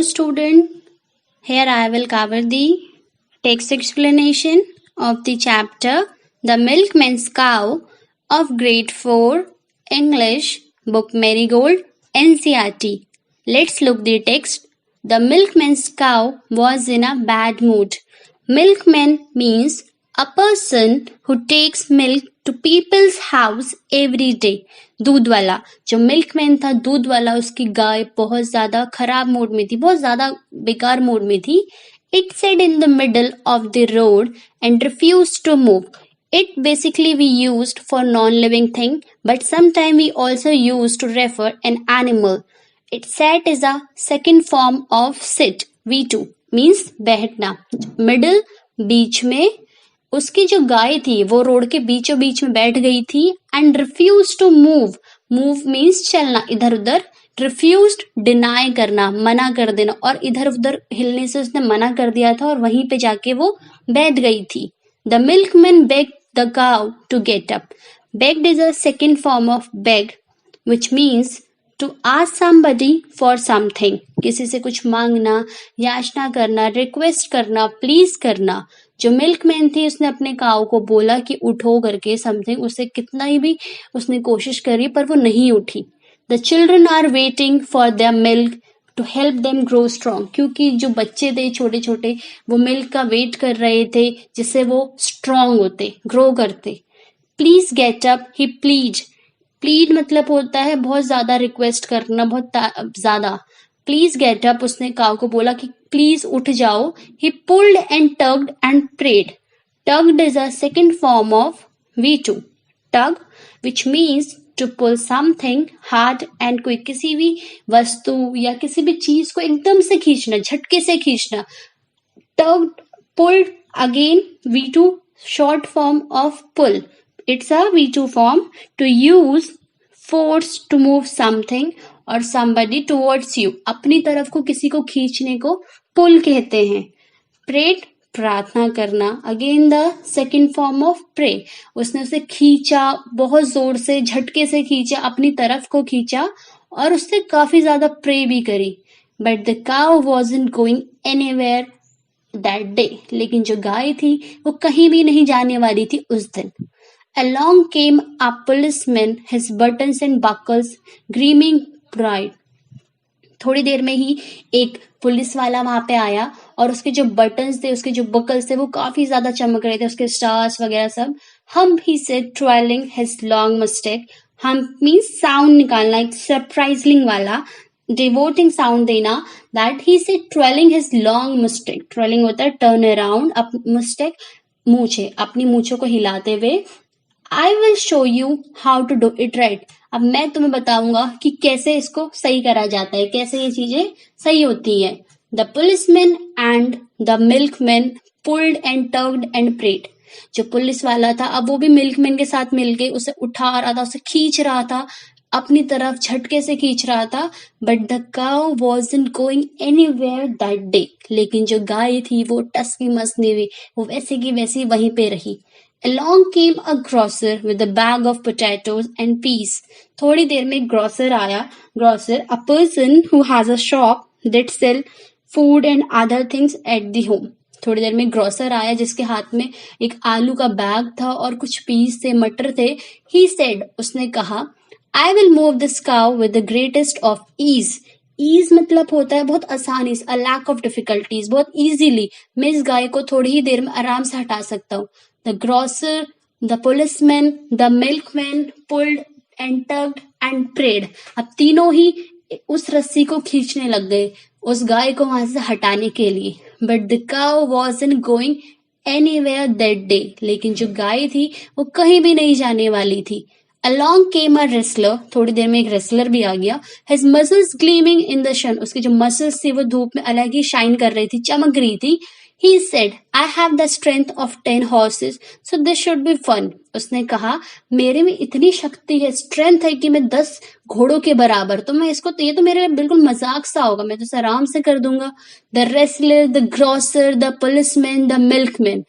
student, here I will cover the text explanation of the chapter The Milkman's Cow of Grade 4 English Book Marigold NCERT. Let's look the text. The milkman's cow was in a bad mood. Milkman means a person who takes milk to people's house every day. दूध वाला जो milkman था, दूध वाला, उसकी गाय बहुत ज्यादा खराब मूड में थी, बहुत ज्यादा बेकार मूड में थी. It sat in the middle of the road and refused to move. It basically we used for non-living thing, but sometimes we also use to refer an animal. It sat is a second form of sit. V2 means बैठना. Middle बीच में उसकी जो गाय थी वो road के बीचों बीच में बैठ गई थी. And refuse to move. Move means चलना, इधर उधर. रिफ्यूज डिनाई करना, मना कर देना, और इधर उधर हिलने से उसने मना कर दिया था और वहीं पे जाके वो बैठ गई थी. The milkman begged the cow to get up. Begged is a second form of beg which means to ask somebody for something. किसी से कुछ मांगना, याचना करना, रिक्वेस्ट करना, प्लीज करना. जो मिल्कमैन थी उसने अपने काऊ को बोला कि उठो करके समथिंग. उसे कितना ही भी उसने कोशिश करी पर वो नहीं उठी. The children are waiting for their milk to help them grow strong. क्योंकि जो बच्चे थे छोटे छोटे वो मिल्क का वेट कर रहे थे जिससे वो स्ट्रॉन्ग होते, ग्रो करते. Please get up he plead. Plead मतलब होता है बहुत ज्यादा रिक्वेस्ट करना, बहुत ज्यादा. प्लीज गेट अप उसने काऊ को बोला कि प्लीज उठ जाओ. He pulled and tugged and prayed. Tugged is a second form of V2. Tug which means to pull something hard and quick. किसी भी वस्तु या किसी भी चीज को एकदम से खींचना, झटके से खींचना. Tugged, pulled, again V2 short form of pull. It's a V2 form. To use force to move something or somebody towards you. अपनी तरफ को किसी को खींचने को pull कहते हैं. Prayed, प्रार्थना करना. Again the second form of pray. उसने उसे खींचा, बहुत जोर से, झटके से खींचा, अपनी तरफ को खींचा और उससे काफी ज्यादा प्रे भी करी. But the cow wasn't going anywhere that day. लेकिन जो गाय थी वो कहीं भी नहीं जाने वाली थी उस दिन. Along came a policeman, his buttons and buckles gleaming bright. थोड़ी देर में ही एक पुलिस वाला वहां पे आया और उसके जो बटन्स थे, उसके जो बकल्स थे वो काफी ज्यादा चमक रहे थे, उसके स्टार्स वगैरह सब. Hump, he said, twirling his long mustache. Hump means sound निकालना, एक सरप्राइजिंग वाला, डिवोटिंग साउंड देना. That he said twirling his long mustache. twirling होता है टर्न अराउंड. mustache मूछे, अपनी मूछों को हिलाते हुए. I will show you how to do it right. अब मैं तुम्हें बताऊंगा कि कैसे इसको सही करा जाता है, कैसे ये चीजें सही होती है. The policeman and the milkman pulled and tugged and prayed. जो पुलिस वाला था अब वो भी मिल्कमैन के साथ मिलके उसे उठा रहा था, उसे खींच रहा था, अपनी तरफ झटके से खींच रहा था. But the cow wasn't going anywhere that day. लेकिन जो गाय थी वो टस की मस नहीं हुई, वो वैसे की वैसी वहीं पे रही. Along came a grocer with a bag of potatoes and peas. थोड़ी देर में grocer आया. Grocer, a person who has a shop that sell food and other things at the home. थोड़ी देर में ग्रोसर आया जिसके हाथ में एक आलू का बैग था और कुछ पीस थे, मटर थे. He said, उसने कहा, I will move this cow with the greatest of ease. Ease मतलब होता है बहुत आसानी से, a lack of difficulties, बहुत easily. मैं इस गाय को थोड़ी ही देर में आराम से हटा सकता हूँ. The grocer, the policeman, the milkman pulled and tugged and prayed. अब तीनों ही उस रस्सी को खींचने लग गए उस गाय को वहां से हटाने के लिए. But the cow wasn't going anywhere that day. लेकिन जो गाय थी वो कहीं भी नहीं जाने वाली थी. Along came a wrestler. थोड़ी देर में एक रेसलर भी आ गया. His muscles gleaming in the sun. उसके जो मसल्स थी वो धूप में अलग ही शाइन कर रही थी, चमक रही थी. He said, I have the strength of 10 horses, so this should be fun. उसने कहा, मेरे में इतनी शक्ति है, स्ट्रेंथ है कि मैं 10 घोड़ों के बराबर, तो मैं इसको, ये तो मेरे लिए बिल्कुल मजाक सा होगा, मैं तो इसे आराम से कर दूंगा. The wrestler, the grocer, the policeman, the milkman.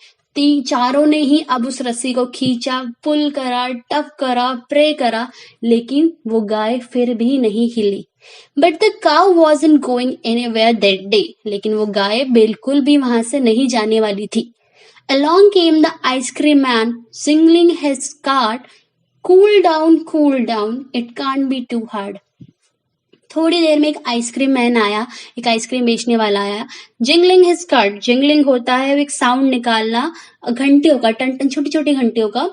चारों ने ही अब उस रस्सी को खींचा, पुल करा, टक करा, प्रे करा, लेकिन वो गाय फिर भी नहीं हिली. But the cow wasn't going anywhere that day, लेकिन वो गाय बिल्कुल भी वहां से नहीं जाने वाली थी. Along came the ice cream man, singling his cart. Cool down, it can't be too hard. थोड़ी देर में एक आइसक्रीम मैन आया, एक आइसक्रीम बेचने वाला आया. जिंगलिंग हिज कार्ट, जिंगलिंग होता है एक साउंड निकालना घंटियों का, टन टन छोटी छोटी घंटियों का.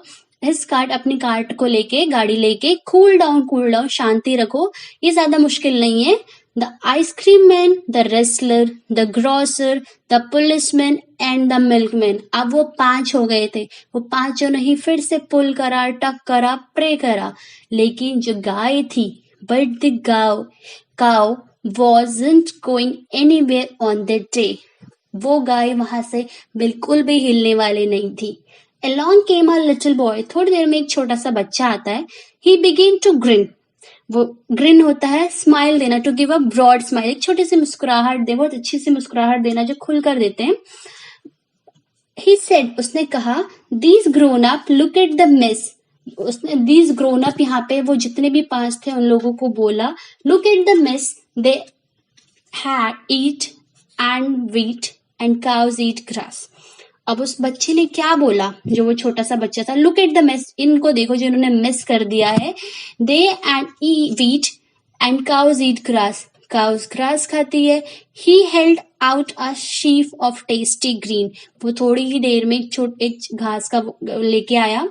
हिज कार्ट, अपनी कार्ट को लेके, गाड़ी लेके. कूल डाउन, शांति रखो, ये ज्यादा मुश्किल नहीं है. The ice cream man, the wrestler, the grocer, the policeman and the milkman. अब वो 5 हो गए थे. वो 5 जो नहीं फिर से पुल करा, टक करा, प्रे करा. लेकिन जो गाय थी, but the cow wasn't going anywhere on that day. वो गाय वहां से बिल्कुल भी हिलने वाली नहीं थी. Along came a little boy. थोड़ी देर में एक छोटा सा बच्चा आता है. He began to grin. वो ग्रिन होता है स्माइल देना, to give a broad smile, एक छोटी सी मुस्कुराहट दे, बहुत अच्छी सी मुस्कुराहट देना जो खुल कर देते हैं. He said, उसने कहा, these grown up look at the mess. उसने दीज ग्रोन अप, यहाँ पे वो जितने भी 5 थे उन लोगों को बोला, look at the mess they had eat and wheat and cows eat grass. अब उस बच्चे ने क्या बोला, जो वो छोटा सा बच्चा था, लुक एट द मेस, इनको देखो जो इन्होंने मिस कर दिया है. They and wheat and cows eat grass, cows grass खाती है. He held out a sheaf of tasty green, वो थोड़ी ही देर में एक घास का लेके आया.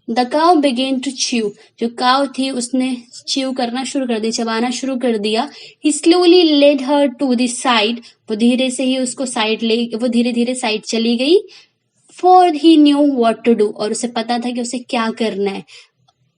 The cow began to chew. जो काव थी उसने chew करना शुरू कर दिया, चबाना शुरू कर दिया. He slowly led her to the side. वो धीरे से ही उसको वो धीरे धीरे साइड चली गई. For he knew what to do. और उसे पता था कि उसे क्या करना है.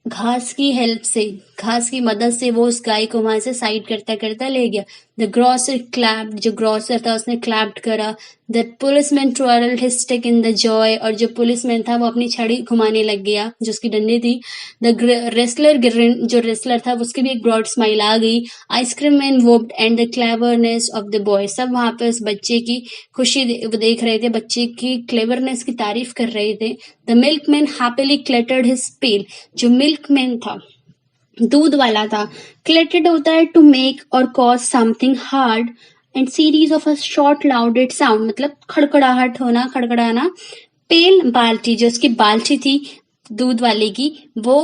घास की हेल्प से, घास की मदद से वो उस गाय को वहां से साइड करता करता ले गया. द ग्रोसर क्लैप्ड, जो ग्रोसर था उसने क्लैप्ड करा. The policeman twirled his stick in the joy, और जो पुलिसमैन था वो अपनी छड़ी घुमाने लग गया जो उसकी डंडी थी. द रेसलर, जो रेसलर था उसकी भी एक ब्रॉड स्माइल आ गई. Ice cream man whooped and the cleverness of the boy, सब वहां पे उस बच्चे की खुशी देख रहे थे, बच्चे की क्लेवरनेस की तारीफ कर रहे थे. The milkman happily clattered his pail, जो मिल्कमैन था, दूध वाला था, क्लेटेड होता है to make or cause something hard and series of a short loud sound, मतलब खड़खड़ाहट होना, खड़खड़ाना. पेल, बाल्टी, जो उसकी बाल्टी थी दूध वाले की, वो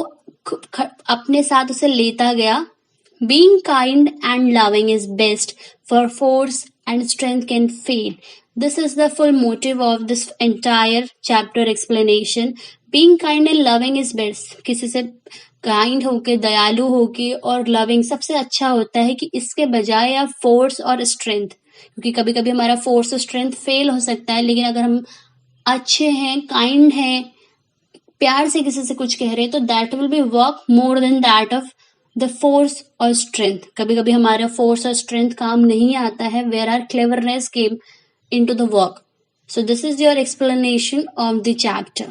अपने साथ उसे लेता गया. Being kind and loving is best, for force and strength can fail. This is the full motive of this entire chapter explanation. Being kind and loving is best. किसी से काइंड होके, दयालु होके और लविंग सबसे अच्छा होता है कि इसके बजाय आप फोर्स और स्ट्रेंथ, क्योंकि कभी कभी हमारा फोर्स और स्ट्रेंथ फेल हो सकता है, लेकिन अगर हम अच्छे हैं, काइंड हैं, प्यार से किसी से कुछ कह रहे हैं, तो that will be work more than that of the force और स्ट्रेंथ. कभी कभी हमारा फोर्स और स्ट्रेंथ काम नहीं आता है, where are cleverness came into the work. So this is your explanation of the chapter.